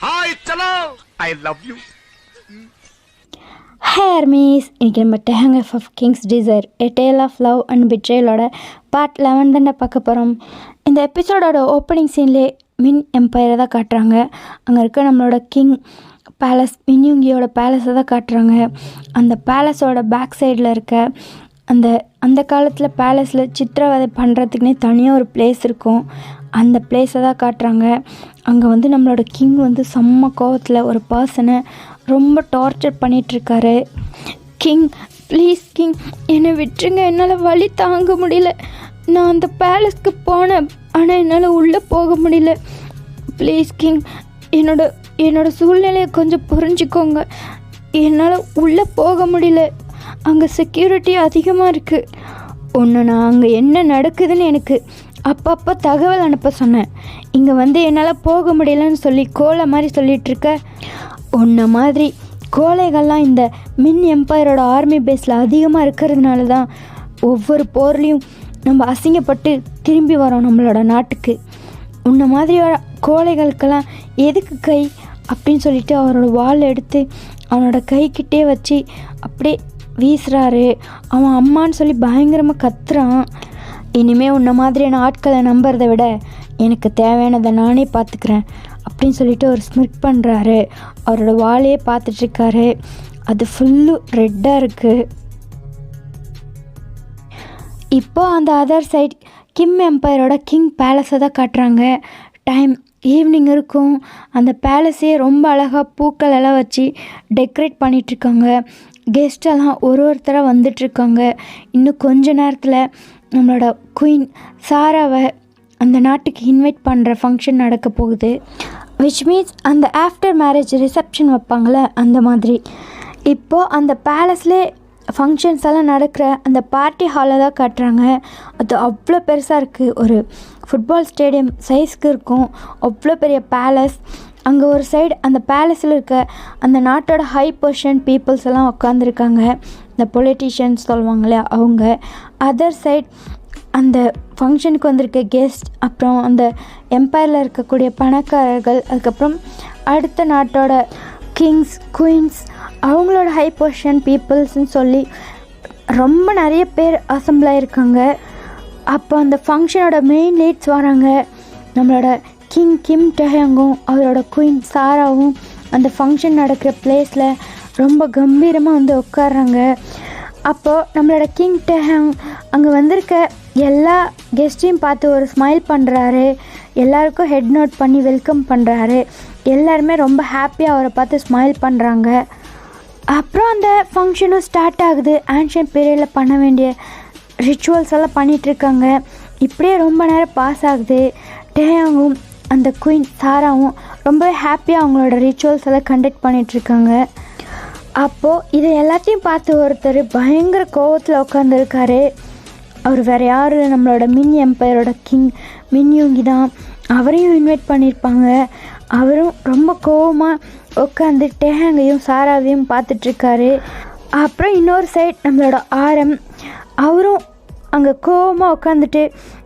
Hi சலோ I love you. Hey armies, இன்றைக்கி நம்ம Tang of Kings desire a tale of love and பிட்ரேலோட part 11 தானே பார்க்க போகிறோம். இந்த எபிசோடோட ஓப்பனிங் சீன்லேயே மின் எம்பையரை தான் காட்டுறாங்க. அங்கே இருக்க நம்மளோட கிங் பேலஸ் மின்யூங்கியோட பேலஸை தான் காட்டுறாங்க. அந்த பேலஸோட பேக் சைடில் இருக்க அந்த காலத்தில் பேலஸில் சித்திரவதை பண்ணுறதுக்குனே தனியாக ஒரு பிளேஸ் இருக்கும். அந்த பிளேஸை தான் காட்டுறாங்க. அங்கே வந்து நம்மளோட கிங் வந்து செம்ம கோவத்தில் ஒரு பர்சனை ரொம்ப டார்ச்சர் பண்ணிகிட்ருக்காரு. கிங் ப்ளீஸ் கிங், என்னை விட்டுருங்க, என்னால் வலி தாங்க முடியல. நான் அந்த பேலஸ்க்கு போனேன், ஆனால் என்னால் உள்ளே போக முடியல. ப்ளீஸ் கிங், என்னோட சூழ்நிலையை கொஞ்சம் புரிஞ்சுக்கோங்க. என்னால் உள்ளே போக முடியல, அங்கே செக்யூரிட்டி அதிகமாக இருக்குது. ஒன்று நான் அங்கே என்ன நடக்குதுன்னு எனக்கு அப்பப்போ தகவல் அனுப்ப சொன்னேன். இங்கே வந்து என்னால் போக முடியலன்னு சொல்லி கோலை மாதிரி சொல்லிகிட்ருக்க. ஒன்றை மாதிரி கோலைகள்லாம் இந்த மின் எம்பையரோட ஆர்மி பேஸில் அதிகமாக இருக்கிறதுனால தான் ஒவ்வொரு போர்லேயும் நம்ம அசிங்கப்பட்டு திரும்பி வரோம் நம்மளோட நாட்டுக்கு. உன்ன மாதிரியோட கோலைகளுக்கெல்லாம் எதுக்கு கை அப்படின்னு சொல்லிட்டு அவரோட வால் எடுத்து அவனோட கைக்கிட்டே வச்சு அப்படியே வீசுகிறாரு. அவன் அம்மான்னு சொல்லி பயங்கரமாக கத்துறான். இனிமேல் உன்ன மாதிரியான ஆட்களை நம்புறதை விட எனக்கு தேவையானதை நானே பார்த்துக்கிறேன் அப்படின்னு சொல்லிட்டு ஒரு ஸ்மிர்க் பண்ணுறாரு. அவரோட வாலையே பார்த்துட்ருக்காரு. அது ஃபுல்லு ரெட்டாக இருக்குது. இப்போது அந்த அதர் சைட் கிம் எம்பையரோட கிங் பேலஸை தான் காட்டுறாங்க. டைம் ஈவினிங் இருக்கும். அந்த பேலஸே ரொம்ப அழகாக பூக்கள் எல்லாம் வச்சு டெக்கரேட் பண்ணிகிட்ருக்காங்க. கெஸ்டெல்லாம் ஒருத்தராக வந்துட்டுருக்காங்க. இன்னும் கொஞ்ச நேரத்தில் நம்மளோட குயின் சாராவை அந்த நாட்டுக்கு இன்வைட் பண்ணுற ஃபங்க்ஷன் நடக்க போகுது. விச் மீன்ஸ் அந்த ஆஃப்டர் மேரேஜ் ரிசப்ஷன் வைப்பாங்களே அந்த மாதிரி. இப்போது அந்த பேலஸ்லேயே ஃபங்க்ஷன்ஸ் எல்லாம் நடக்கிற அந்த பார்ட்டி ஹாலை தான் காட்டுறாங்க. அது அவ்வளோ பெருசாக இருக்குது. ஒரு ஃபுட்பால் ஸ்டேடியம் சைஸ்க்கு இருக்கும். அவ்வளோ பெரிய பேலஸ். அங்கே ஒரு சைடு அந்த பேலஸில் இருக்க அந்த நாட்டோட ஹை பொசிஷன் பீப்புள்ஸ் எல்லாம் உட்காந்துருக்காங்க. இந்த பொலிட்டீஷியன்ஸ் சொல்லுவாங்களே அவங்க. அதர் சைட் அந்த ஃபங்க்ஷனுக்கு வந்திருக்க கெஸ்ட், அப்புறம் அந்த எம்பையரில் இருக்கக்கூடிய பணக்காரர்கள், அதுக்கப்புறம் அடுத்த நாட்டோட கிங்ஸ் குயின்ஸ், அவங்களோட ஹை பொசிஷன் பீப்புள்ஸ்ன்னு சொல்லி ரொம்ப நிறைய பேர் அசம்பிள் ஆகிருக்காங்க. அப்போ அந்த ஃபங்க்ஷனோட மெயின் லீட்ஸ் வராங்க. நம்மளோட கிங் கிம் டெஹங்கும் அவரோட குயின் சாராவும் அந்த ஃபங்க்ஷன் நடக்கிற பிளேஸில் ரொம்ப கம்பீரமாக வந்து உட்காடுறாங்க. அப்போது நம்மளோட கிங் டெஹங் அங்கே வந்திருக்க எல்லா கெஸ்ட்டையும் பார்த்து ஒரு ஸ்மைல் பண்ணுறாரு. எல்லாருக்கும் ஹெட் நோட் பண்ணி வெல்கம் பண்ணுறாரு. எல்லாருமே ரொம்ப ஹாப்பியாக அவரை பார்த்து ஸ்மைல் பண்ணுறாங்க. அப்புறம் அந்த ஃபங்க்ஷனும் ஸ்டார்ட் ஆகுது. ஆன்ஷியன்ட் பீரியடில் பண்ண வேண்டிய ரிச்சுவல்ஸ் எல்லாம் பண்ணிகிட்ருக்காங்க. இப்படியே ரொம்ப நேரம் பாஸ் ஆகுது. டேயாங்கும் அந்த குயின் சாராவும் ரொம்பவே ஹாப்பியாக அவங்களோட ரிச்சுவல்ஸ் எல்லாம் கண்டக்ட் பண்ணிகிட்ருக்காங்க. அப்போது இதை எல்லாத்தையும் பார்த்து ஒருத்தர் பயங்கர கோவத்தில் உட்காந்துருக்காரு. அவர் வேறு யாரும் இல்லை, நம்மளோட மின் எம்பையரோட கிங் மின்யூங்கி தான். அவரையும் இன்வைட் பண்ணியிருப்பாங்க. அவரும் ரொம்ப கோவமாக உட்காந்து டேஹாங்கையும் சாராவையும் பார்த்துட்ருக்காரு. அப்புறம் இன்னொரு சைட் நம்மளோட ஆரம், அவரும் அங்கே கோவமாக உட்காந்துட்டு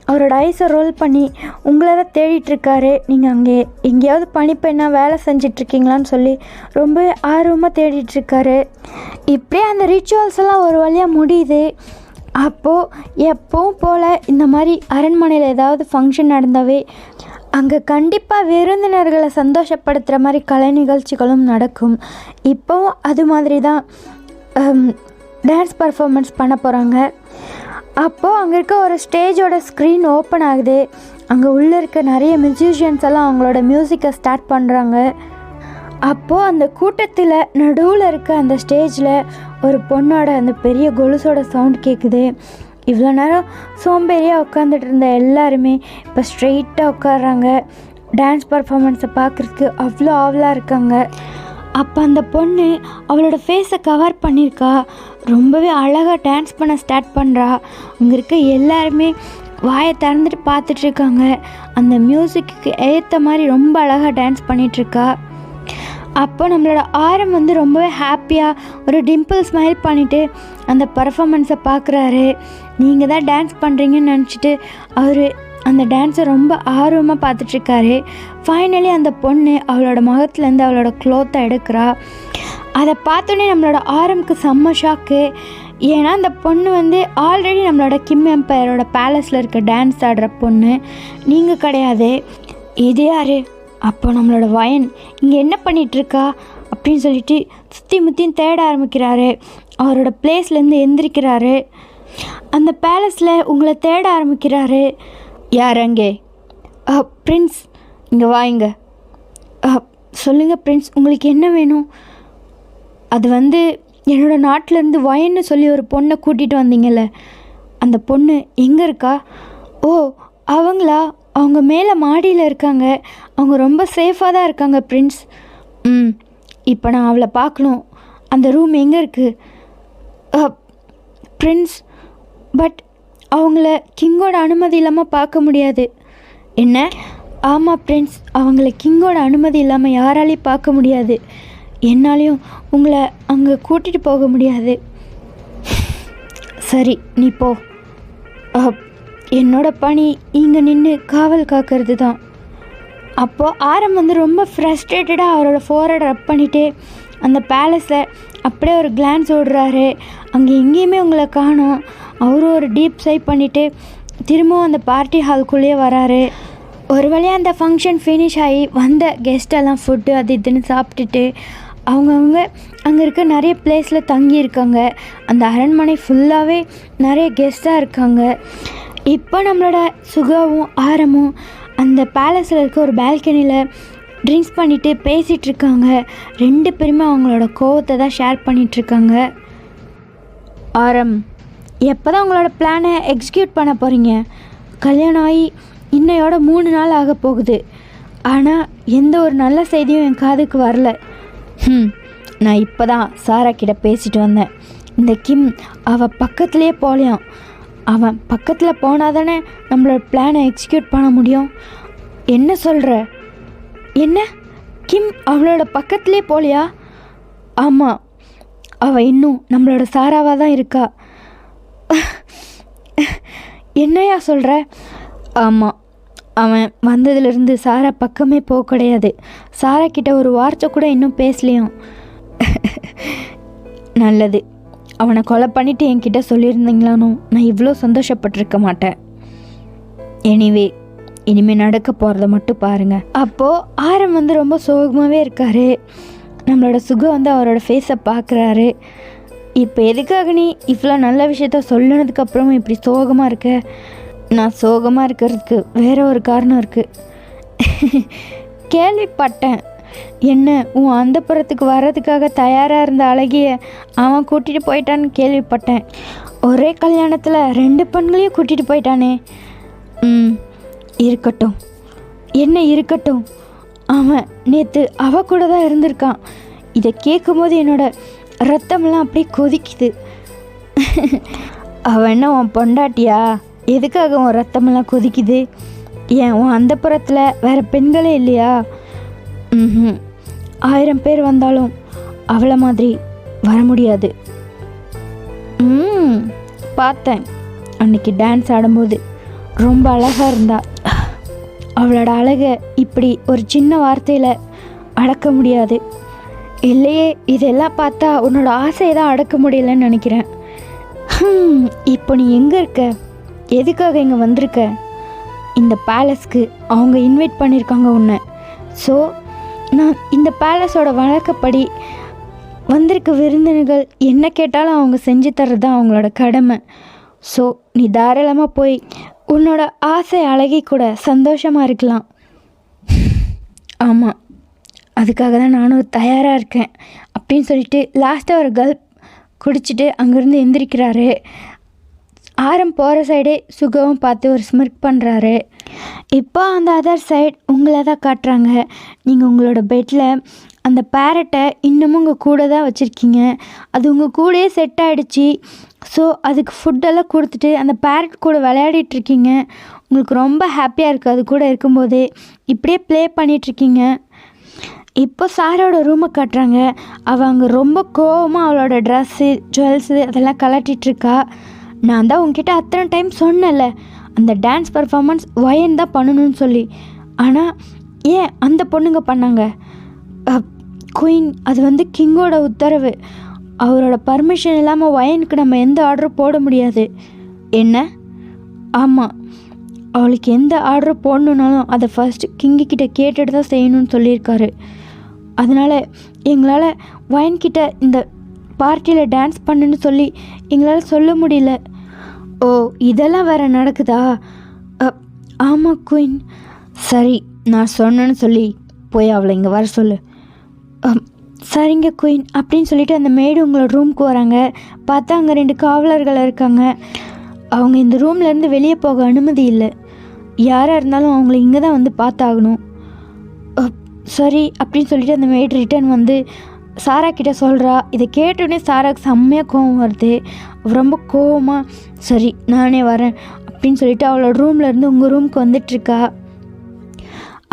அவரோட ஐஸை ரோல் பண்ணி உங்களை தான் தேடிட்டுருக்காரு. நீங்கள் அங்கே எங்கேயாவது பணிப்பெண்ணாக வேலை செஞ்சிட்ருக்கீங்களான்னு சொல்லி ரொம்ப ஆர்வமாக தேடிட்டுருக்காரு. இப்படியே அந்த ரிச்சுவல்ஸ் எல்லாம் ஒரு வழியாக முடியுது. அப்போது எப்பவும் போல் இந்த மாதிரி அரண்மனையில் ஏதாவது ஃபங்க்ஷன் நடந்தாவே அங்கே கண்டிப்பாக விருந்தினர்களை சந்தோஷப்படுத்துகிற மாதிரி கலை நிகழ்ச்சிகளும் நடக்கும். இப்போவும் அது மாதிரி தான் டான்ஸ் பர்ஃபார்மன்ஸ் பண்ண போகிறாங்க. அப்போது அங்கே இருக்க ஒரு ஸ்டேஜோட ஸ்க்ரீன் ஓப்பன் ஆகுது. அங்கே உள்ளே இருக்க நிறைய மியூசிஷியன்ஸ் எல்லாம் அவங்களோட மியூசிக்கை ஸ்டார்ட் பண்ணுறாங்க. அப்போது அந்த கூட்டத்தில் நடுவில் இருக்க அந்த ஸ்டேஜில் ஒரு பொண்ணோட அந்த பெரிய கொலுசோட சவுண்ட் கேட்குது. இவ்வளோ நேரம் சோம்பேறியாக உட்காந்துட்டு இருந்த எல்லாருமே இப்போ ஸ்ட்ரெயிட்டாக உட்காடுறாங்க. டான்ஸ் பர்ஃபார்மன்ஸை பார்க்குறதுக்கு அவ்வளோ ஆவலாக இருக்காங்க. அப்போ அந்த பொண்ணு அவளோட ஃபேஸை கவர் பண்ணியிருக்கா. ரொம்பவே அழகாக டான்ஸ் பண்ண ஸ்டார்ட் பண்ணுறா. அங்கே இருக்க எல்லாருமே வாயை திறந்துட்டு பார்த்துட்ருக்காங்க. அந்த மியூசிக்கு ஏற்ற மாதிரி ரொம்ப அழகாக டான்ஸ் பண்ணிகிட்ருக்கா. அப்போ நம்மளோட ஆரம் வந்து ரொம்பவே ஹாப்பியாக ஒரு டிம்பிள் ஸ்மைல் பண்ணிவிட்டு அந்த பர்ஃபார்மன்ஸை பார்க்குறாரு. நீங்கள் தான் டான்ஸ் பண்ணுறீங்கன்னு நினச்சிட்டு அவர் அந்த டான்ஸை ரொம்ப ஆர்வமாக பார்த்துட்ருக்காரு. ஃபைனலி அந்த பொண்ணு அவளோட முகத்துலேருந்து அவளோட க்ளோத்தை எடுக்கிறா. அதை பார்த்தோன்னே நம்மளோட ஆரம்க்கு செம்ம ஷாக்கு. ஏன்னா அந்த பொண்ணு வந்து ஆல்ரெடி நம்மளோட கிம் எம்பையரோட பேலஸில் இருக்க டான்ஸ் ஆடுற பொண்ணு, நீங்கள் கிடையாது. இது யார்? அப்போ நம்மளோட வயன் இங்கே என்ன பண்ணிகிட்ருக்கா அப்படின்னு சொல்லிட்டு சுற்றி முற்றியும் தேட ஆரம்பிக்கிறாரு. அவரோட பிளேஸ்லேருந்து எந்திரிக்கிறாரு. அந்த பேலஸில் உங்களை தேட ஆரம்பிக்கிறாரு. யார் அங்கே? பிரின்ஸ், இங்கே வாங்க. சொல்லுங்கள் பிரின்ஸ், உங்களுக்கு என்ன வேணும்? அது வந்து என்னோடய நாட்டிலேருந்து வயன்னு சொல்லி ஒரு பொண்ணை கூட்டிகிட்டு வந்தீங்கல்ல, அந்த பொண்ணு எங்கே இருக்கா? ஓ, அவங்களா? அவங்க மேலே மாடியில் இருக்காங்க. அவங்க ரொம்ப சேஃபாக தான் இருக்காங்க பிரின்ஸ். இப்போ நான் அவளை பார்க்கணும். அந்த ரூம் எங்கே இருக்குது பிரின்ஸ்? பட் அவங்கள கிங்கோட அனுமதி இல்லாமல் பார்க்க முடியாது. என்ன? ஆமாம் பிரின்ஸ், அவங்கள கிங்கோட அனுமதி இல்லாமல் யாராலையும் பார்க்க முடியாது. என்னாலையும் உங்களை அங்கே கூட்டிகிட்டு போக முடியாது. சரி, நீ போ. என்னோட பணி இங்கே நின்று காவல் காக்கிறது தான். அப்போது ஆரம் வந்து ரொம்ப ஃப்ரஸ்ட்ரேட்டடாக அவரோட ஃபோர்ஹெட் ரப் பண்ணிவிட்டு அந்த பேலஸை அப்படியே ஒரு கிளான்ஸ் ஓடுறாரு. அங்கே எங்கேயுமே உங்களை காணோம். அவரும் ஒரு டீப் சைப் பண்ணிவிட்டு திரும்பவும் அந்த பார்ட்டி ஹால்குள்ளேயே வராரு. ஒரு வழியாக அந்த ஃபங்க்ஷன் ஃபினிஷ் ஆகி வந்த கெஸ்டெல்லாம் ஃபுட்டு அது இதுன்னு சாப்பிட்டுட்டு அவங்கவுங்க அங்கே இருக்க நிறைய பிளேஸில் தங்கியிருக்காங்க. அந்த அரண்மனை ஃபுல்லாகவே நிறைய கெஸ்ட்டாக இருக்காங்க. இப்போ நம்மளோட சுகாவும் ஆரமும் அந்த பேலஸில் இருக்க ஒரு பால்கனியில் ட்ரிங்க்ஸ் பண்ணிவிட்டு பேசிகிட்ருக்காங்க. ரெண்டு பேருமே அவங்களோட கோவத்தை தான் ஷேர் பண்ணிகிட்ருக்காங்க. ஆரம், எப்போ தான் உங்களோட பிளானை எக்ஸிக்யூட் பண்ண போகிறீங்க? கல்யாணம் ஆகி இன்னையோட 3 நாள் ஆக போகுது. ஆனால் எந்த ஒரு நல்ல செய்தியும் என் காதுக்கு வரல. நான் இப்போ தான் சாரா கிட்ட பேசிட்டு வந்தேன். இந்த கிம் அவள் பக்கத்துலேயே போகலையாம். அவன் பக்கத்தில் போனால் தானே நம்மளோட பிளானை எக்ஸிக்யூட் பண்ண முடியும். என்ன சொல்கிற? என்ன? கிம் அவளோட பக்கத்துலேயே போகலையா? ஆமாம், அவள் இன்னும் நம்மளோட சாராவாக தான் இருக்கா. என்னையா சொல்கிற? ஆமாம், அவன் வந்ததுலேருந்து சாரா பக்கமே போக கிடையாது. சாரா கிட்ட ஒரு வார்த்தை கூட இன்னும் பேசலையும். நல்லது, அவனை கொலை பண்ணிவிட்டு என்கிட்ட சொல்லியிருந்தீங்களானோ நான் இவ்வளோ சந்தோஷப்பட்டிருக்க மாட்டேன். எனிவே, இனிமேல் நடக்க போகிறத மட்டும் பாருங்கள். அப்போது ஆரம் வந்து ரொம்ப சோகமாகவே இருக்கார். நம்மளோட சுகம் வந்து அவரோட ஃபேஸை பார்க்குறாரு. இப்போ எதுக்காக நீ இவ்வளோ நல்ல விஷயத்த சொல்லினதுக்கப்புறமும் இப்படி சோகமாக இருக்க? நான் சோகமாக இருக்கிறதுக்கு வேற ஒரு காரணம் இருக்குது. கேள்விப்பட்டேன். என்ன, உன் அந்தப்புறத்துக்கு வர்றதுக்காக தயாராக இருந்த அழகிய அவன் கூட்டிகிட்டு போயிட்டான்னு கேள்விப்பட்டேன். ஒரே கல்யாணத்தில் 2 பெண்களையும் கூட்டிகிட்டு போயிட்டானே. இருக்கட்டும். என்ன இருக்கட்டும்? அவன் நேற்று அவ கூட தான் இருந்திருக்கான். இதை கேட்கும்போது என்னோட ரத்தமெல்லாம் அப்படியே கொதிக்குது. அவன் என்ன உன் பொண்டாட்டியா? எதுக்காக உன் ரத்தமெல்லாம் கொதிக்குது? ஏன் உன் அந்தப்புறத்தில் வேறு பெண்களே இல்லையா? 1000 பேர் வந்தாலும் அவளை மாதிரி வர முடியாது. பார்த்தேன், அன்னைக்கு டான்ஸ் ஆடும்போது ரொம்ப அழகாக இருந்தா. அவளோட அழகை இப்படி ஒரு சின்ன வார்த்தையில் அடக்க முடியாது. இல்லையே, இதெல்லாம் பார்த்தா உன்னோட ஆசையை தான் அடக்க முடியலன்னு நினைக்கிறேன். இப்போ நீ எங்கே இருக்க? எதுக்காக இங்கே வந்திருக்க? இந்த பேலஸ்க்கு அவங்க இன்வைட் பண்ணியிருக்காங்க உன்னை. ஸோ நான் இந்த பேலஸோட வழக்கப்படி வந்திருக்க விருந்தினர்கள் என்ன கேட்டாலும் அவங்க செஞ்சு தர்றது தான் அவங்களோட கடமை. ஸோ நீ தாராளமாக போய் உன்னோட ஆசை அழகி கூட சந்தோஷமாக இருக்கலாம். ஆமாம், அதுக்காக தான் நானும் தயாராக இருக்கேன் அப்படின்னு சொல்லிட்டு லாஸ்ட்டாக ஒரு கல்ப் குடிச்சிட்டு அங்கேருந்து எந்திரிக்கிறாரு. ஆரம் போகிற சைடே சுகவும் பார்த்து ஒரு ஸ்மிர்க் பண்ணுறாரு. இப்போ அந்த அதர் சைட் உங்களை தான் காட்டுறாங்க. நீங்கள் உங்களோட பெட்டில் அந்த பேரட்டை இன்னமும் உங்கள் கூட தான் வச்சுருக்கீங்க. அது உங்கள் கூடயே செட் ஆகிடுச்சி. ஸோ அதுக்கு ஃபுட்டெல்லாம் கொடுத்துட்டு அந்த பேரட் கூட விளையாடிட்டுருக்கீங்க. உங்களுக்கு ரொம்ப ஹாப்பியாக இருக்குது அது கூட இருக்கும்போது. இப்படியே ப்ளே பண்ணிகிட்ருக்கீங்க. இப்போ சாரோட ரூமை காட்டுறாங்க. அவள் அங்கே ரொம்ப கோவமாக அவளோட ட்ரெஸ்ஸு ஜுவல்ஸு அதெல்லாம் கலட்டிகிட்ருக்கா. நான் தான் உங்ககிட்ட அத்தனை டைம் சொன்னேன்ல, அந்த டான்ஸ் பர்ஃபார்மன்ஸ் வயன் தான் பண்ணணும்னு சொல்லி. ஆனால் ஏன் அந்த பொண்ணுங்க பண்ணாங்க? குயின், அது வந்து கிங்கோட உத்தரவு. அவரோட பர்மிஷன் இல்லாமல் வயனுக்கு நம்ம எந்த ஆர்டரும் போட முடியாது. என்ன? ஆமாம், அவளுக்கு எந்த ஆர்டர் போடணுன்னாலும் அதை ஃபர்ஸ்ட் கிங்கிட்ட கேட்டுட்டு தான் செய்யணும்னு சொல்லியிருக்காரு. அதனால் எங்களால் வயன்கிட்ட இந்த பார்ட்டியில் டான்ஸ் பண்ணுன்னு சொல்லி எங்களால் சொல்ல முடியல. ஓ, இதெல்லாம் வேறு நடக்குதா? ஆமாம் குயின். சரி, நான் சொன்னேன்னு சொல்லி போய் அவளை இங்கே வர சொல்லு. சரிங்க குயின் அப்படின்னு சொல்லிட்டு அந்த மேடு உங்களோட ரூமுக்கு வராங்க. பார்த்தா அங்கே 2 காவலர்கள் இருக்காங்க. அவங்க இந்த ரூம்லேருந்து வெளியே போக அனுமதி இல்லை. யாராக இருந்தாலும் அவங்கள இங்கே தான் வந்து பார்த்தாகணும். சரி அப்படின்னு சொல்லிட்டு அந்த மேடு ரிட்டர்ன் வந்து சாரா கிட்ட சொல்கிறா. இதை கேட்டோடனே சாராக்கு செம்மையாக கோவம் வருது. ரொம்ப கோவமாக சரி நானே வரேன் அப்படின்னு சொல்லிட்டு அவளோட ரூம்லேருந்து உங்கள் ரூமுக்கு வந்துட்டுருக்கா.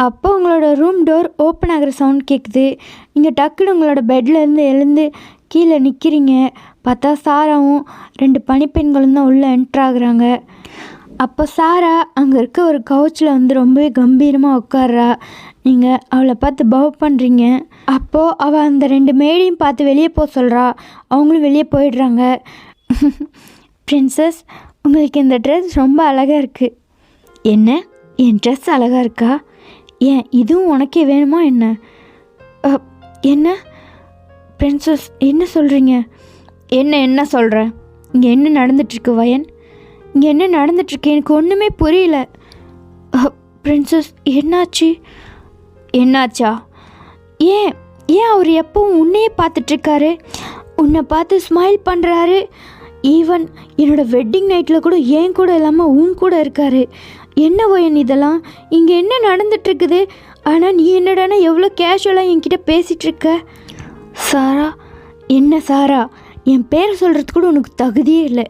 அப்போ உங்களோட ரூம் டோர் ஓப்பன் ஆகிற சவுண்ட் கேட்குது. நீங்கள் டக்குன்னு உங்களோட பெட்லேருந்து எழுந்து கீழே நிற்கிறீங்க. பார்த்தா சாராவும் 2 பணிப்பெண்களும் தான் உள்ளே என்ட்ராகிறாங்க. அப்போ சாரா அங்கே இருக்க ஒரு கவுச்சில் வந்து ரொம்பவே கம்பீரமாக உட்கார்றா. நீங்கள் அவளை பார்த்து பவ் பண்ணுறீங்க. அப்போது அவள் அந்த 2 மேடையும் பார்த்து வெளியே போக சொல்கிறா. அவங்களும் வெளியே போயிடுறாங்க. பிரின்சஸ், உங்களுக்கு இந்த ட்ரெஸ் ரொம்ப அழகாக இருக்குது. என்ன, என் ட்ரெஸ் அழகாக இருக்கா? ஏன் இதுவும் உனக்கே வேணுமா என்ன? என்ன பிரின்சஸ், என்ன சொல்கிறீங்க? என்ன சொல்கிறேன்? இங்கே என்ன நடந்துட்டுருக்கு வயன்? இங்கே என்ன நடந்துட்டுருக்கு? எனக்கு ஒன்றுமே புரியல. பிரின்சஸ், என்னாச்சா? ஏன் அவர் எப்பவும் உன்னையே பார்த்துட்ருக்காரு? உன்னை பார்த்து ஸ்மைல் பண்ணுறாரு. ஈவன் என்னோடய வெட்டிங் நைட்டில் கூட ஏன் கூட இல்லாமல் உன் கூட இருக்காரு. என்ன வயன் இதெல்லாம்? இங்கே என்ன நடந்துட்டுருக்குது? ஆனால் நீ என்னடானா எவ்வளோ கேஷுவலாக என்கிட்ட பேசிகிட்ருக்க. சாரா, என்ன சாரா? என் பேரை சொல்கிறதுக்கு கூட உனக்கு தகுதியே இல்லை.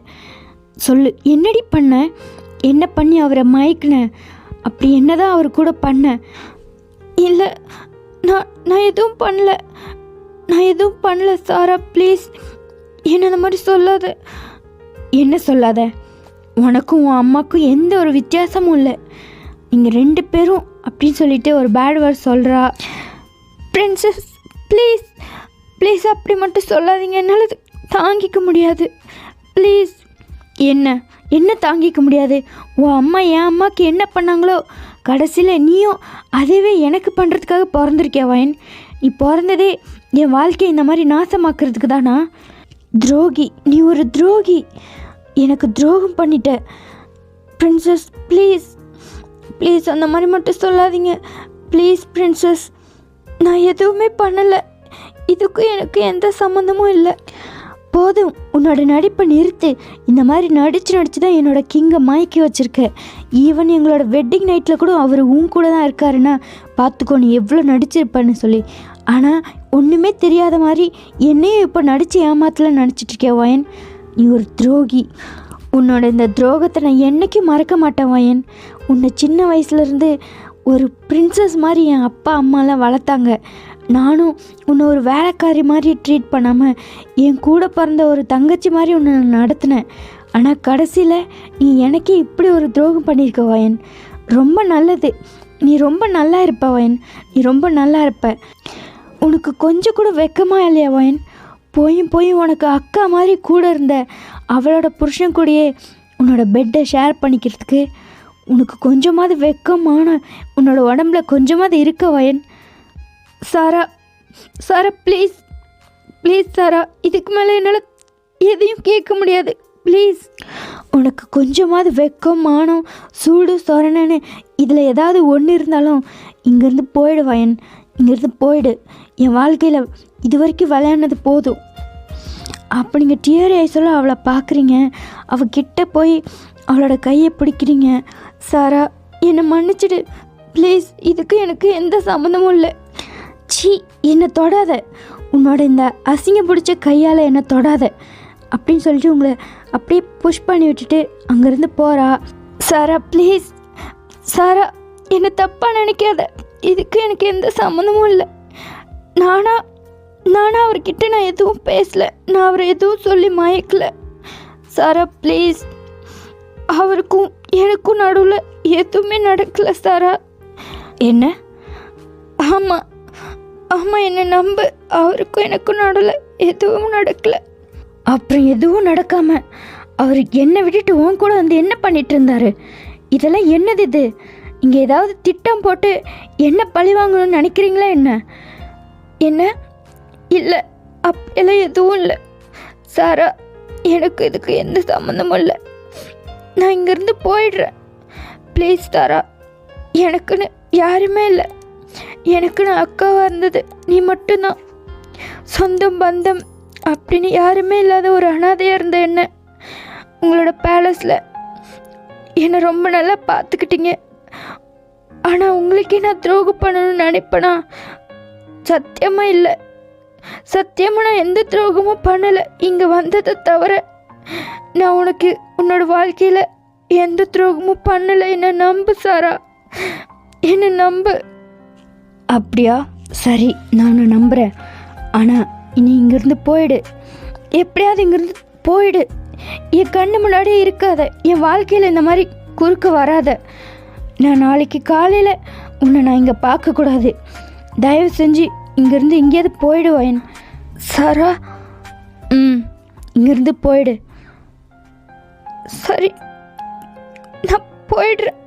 சொல்லு, என்னடி பண்ண? என்ன பண்ணி அவரை மயக்கினேன்? அப்படி என்ன தான் அவர் கூட பண்ண? இல்லை, நான் எதுவும் பண்ணல சாரா, ப்ளீஸ் என்ன அந்த மாதிரி சொல்லாத. என்ன சொல்லாத? உனக்கும் உன் அம்மாவுக்கும் எந்த ஒரு வித்தியாசமும் இல்லை. நீங்கள் 2 பேரும் அப்படின்னு சொல்லிட்டு ஒரு பேட் வேர்ட் சொல்கிறா. பிரின்சஸ், ப்ளீஸ் அப்படி மட்டும் சொல்லாதீங்க. என்னால் தாங்கிக்க முடியாது. ப்ளீஸ். என்ன தாங்கிக்க முடியாது? உன் அம்மா என் அம்மாவுக்கு என்ன பண்ணாங்களோ கடைசியில் நீயும் அதுவே எனக்கு பண்ணுறதுக்காக பிறந்திருக்கியா வயன்? நீ பிறந்ததே என் வாழ்க்கையை இந்த மாதிரி நாசமாக்குறதுக்கு தானா? துரோகி, நீ ஒரு துரோகி. எனக்கு துரோகம் பண்ணிட்ட. பிரின்சஸ், ப்ளீஸ் அந்த மாதிரி மட்டும் சொல்லாதீங்க. ப்ளீஸ் பிரின்சஸ், நான் எதுவுமே பண்ணலை. இதுக்கும் எனக்கு எந்த சம்மந்தமும் இல்லை. போதும், உன்னோட நடிப்பை நிறுத்து. இந்த மாதிரி நடித்து தான் என்னோடய கிங்கை மயக்கி வச்சுருக்க. ஈவன் எங்களோட வெட்டிங் நைட்டில் கூட அவர் உன் கூட தான் இருக்காருன்னா பார்த்துக்கோ நீ எவ்வளோ நடிச்சிருப்பேன்னு சொல்லி. ஆனால் ஒன்றுமே தெரியாத மாதிரி என்னையும் இப்போ நடித்து ஏமாத்தலாம் நினச்சிட்ருக்கேன் வயன். நீ ஒரு துரோகி. உன்னோட இந்த துரோகத்தை நான் என்றைக்கும் மறக்க மாட்டேன் வயன். உன்னை சின்ன வயசுலேருந்து ஒரு பிரின்சஸ் மாதிரி என் அப்பா அம்மாலாம் வளர்த்தாங்க. நானும் உன்னை ஒரு வேலைக்காரி மாதிரி ட்ரீட் பண்ணாமல் என் கூட பிறந்த ஒரு தங்கச்சி மாதிரி உன்னை நான் நடத்தினேன். ஆனால் கடைசியில் நீ எனக்கே இப்படி ஒரு துரோகம் பண்ணியிருக்க வயன். ரொம்ப நல்லது. நீ ரொம்ப நல்லா இருப்ப வயன். நீ ரொம்ப நல்லா இருப்ப. உனக்கு கொஞ்சம் கூட வெக்கமாக இல்லையா வயன்? போயும் உனக்கு அக்கா மாதிரி கூட இருந்த அவளோட புருஷன் கூடயே உன்னோட பெட்டை ஷேர் பண்ணிக்கிறதுக்கு உனக்கு கொஞ்சமாவது வெக்கமான உன்னோட உடம்புல கொஞ்சமாவது இருக்க வயன். சாரா ப்ளீஸ் சாரா, இதுக்கு மேலே என்னால் எதையும் கேட்க முடியாது. ப்ளீஸ், உனக்கு கொஞ்சமாவது வெக்கம், மானம், சூடு, சொரணன்னு இதில் ஏதாவது ஒன்று இருந்தாலும் இங்கேருந்து போயிடு வயன். இங்கேருந்து போயிடு. என் வாழ்க்கையில் இது வரைக்கும் விளையாடினது போதும். அப்போ நீங்கள் டியர் ஐஸோட அவளை பார்க்குறீங்க. அவகிட்ட போய் அவளோட கையை பிடிக்கிறீங்க. சாரா, என்னை மன்னிச்சிடு ப்ளீஸ். இதுக்கு எனக்கு எந்த சம்மந்தமும் இல்லை. சி, என்னை தொடாத. உன்னோட இந்த அசிங்க பிடிச்ச கையால் என்னை தொடாத அப்படின்னு சொல்லிட்டு உங்களை அப்படியே புஷ் பண்ணி விட்டுட்டு அங்கேருந்து போகிறா. சாரா ப்ளீஸ். சாரா, என்னை தப்பாக நினைக்காத. இதுக்கு எனக்கு எந்த சம்மந்தமும் இல்லை. நானா அவர்கிட்ட நான் எதுவும் பேசலை. நான் அவரை எதுவும் சொல்லி மயக்கலை. சாரா ப்ளீஸ். அவருக்கும் எனக்கும் நடுவில் எதுவுமே நடக்கல சாரா. என்ன? ஆமாம் ஆமாம், என்னை நம்பு. அவருக்கும் எனக்கும் நடுவில் எதுவும் நடக்கல. அப்புறம் எதுவும் நடக்காம அவர் என்னை விட்டுட்டு உன் கூட வந்து என்ன பண்ணிட்டு இருந்தாரு? இதெல்லாம் என்னது இது? இங்கே ஏதாவது திட்டம் போட்டு என்ன பழி வாங்கணும்னு நினைக்கிறீங்களா என்ன? என்ன? இல்லை, அப்படியெல்லாம் எதுவும் இல்லை சாரா. எனக்கு இதுக்கு எந்த சம்மந்தமும் இல்லை. நான் இங்கேருந்து போயிடுறேன். ப்ளீஸ் தாரா, எனக்குன்னு யாருமே இல்லை. எனக்குன்னு அக்காவாக இருந்தது நீ மட்டும்தான். சொந்தம் பந்தம் அப்படின்னு யாருமே இல்லாத ஒரு அனாதையாக இருந்த என்ன உங்களோட பேலஸில் என்னை ரொம்ப நல்லா பார்த்துக்கிட்டீங்க. ஆனால் உங்களுக்கே நான் துரோகம் பண்ணணும்னு நினைப்பேனா? சத்தியமாக இல்லை. சத்தியமாக நான் எந்த துரோகமும் பண்ணலை. இங்கே வந்ததை தவிர நான் உனக்கு உன்னோட வாழ்க்கையில் எந்த துரோகமும் பண்ணலை. என்னை நம்பு சாரா, என்னை நம்பு. அப்படியா? சரி, நான் நம்புகிறேன். ஆனால் இனி இங்கேருந்து போயிடு. எப்படியாவது இங்கேருந்து போயிடு. என் கண்ணு முன்னாடியே இருக்காத. என் வாழ்க்கையில் இந்த மாதிரி குறுக்க வராத. நான் நாளைக்கு காலையில் உன்னை நான் இங்கே பார்க்கக்கூடாது. தயவு செஞ்சு இங்கேருந்து எங்கேயாவது போயிடுவேன் சாரா. இங்கேருந்து போயிடு. சரி, நான் போயிடுறேன்.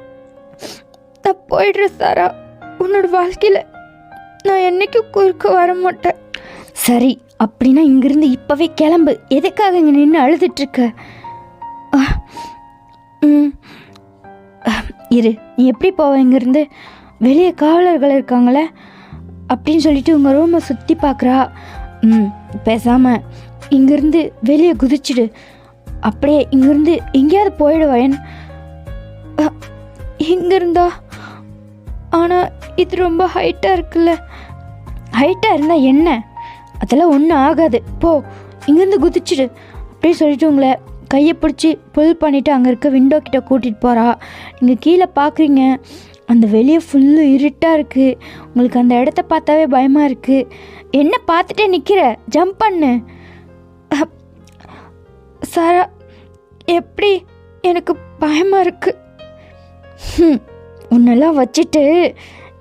நான் போயிடுறேன் சாரா. உன்னோட வாழ்க்கையில் நான் என்றைக்கும் குறுக்க வர மாட்டேன். சரி, அப்படின்னா இங்கேருந்து இப்போவே கிளம்பு. எதுக்காக இங்கே நின்று அழுதுட்ருக்க? இரு, நீ எப்படி போவ இங்கேருந்து? வெளியே காவலர்கள் இருக்காங்களே அப்படின்னு சொல்லிட்டு உங்கள் ரூமை சுற்றி பார்க்குறா. பேசாமல் இங்கேருந்து வெளியே குதிச்சிடு. அப்படியே இங்கேருந்து எங்கேயாவது போயிடுவேன். இங்கேருந்தா? ஆனால் இது ரொம்ப ஹைட்டாக இருக்குல்ல. ஹைட்டாக இருந்தால் என்ன? அதெல்லாம் ஒன்றும் ஆகாது. போ, இங்கேருந்து குதிச்சிடு அப்படின்னு சொல்லிட்டு உங்களை கையை பிடிச்சி புல் பண்ணிவிட்டு அங்கே இருக்க விண்டோ கிட்ட கூட்டிகிட்டு போகிறா. நீங்கள் கீழே பார்க்குறீங்க, அந்த வெளியே ஃபுல்லு இருட்டாக இருக்குது. உங்களுக்கு அந்த இடத்த பார்த்தாவே பயமாக இருக்குது. என்ன பார்த்துட்டே நிற்கிற? ஜம்ப் பண்ணு. சாரா, எப்படி? எனக்கு பயமாக இருக்குது. உன்னெல்லாம் வச்சுட்டு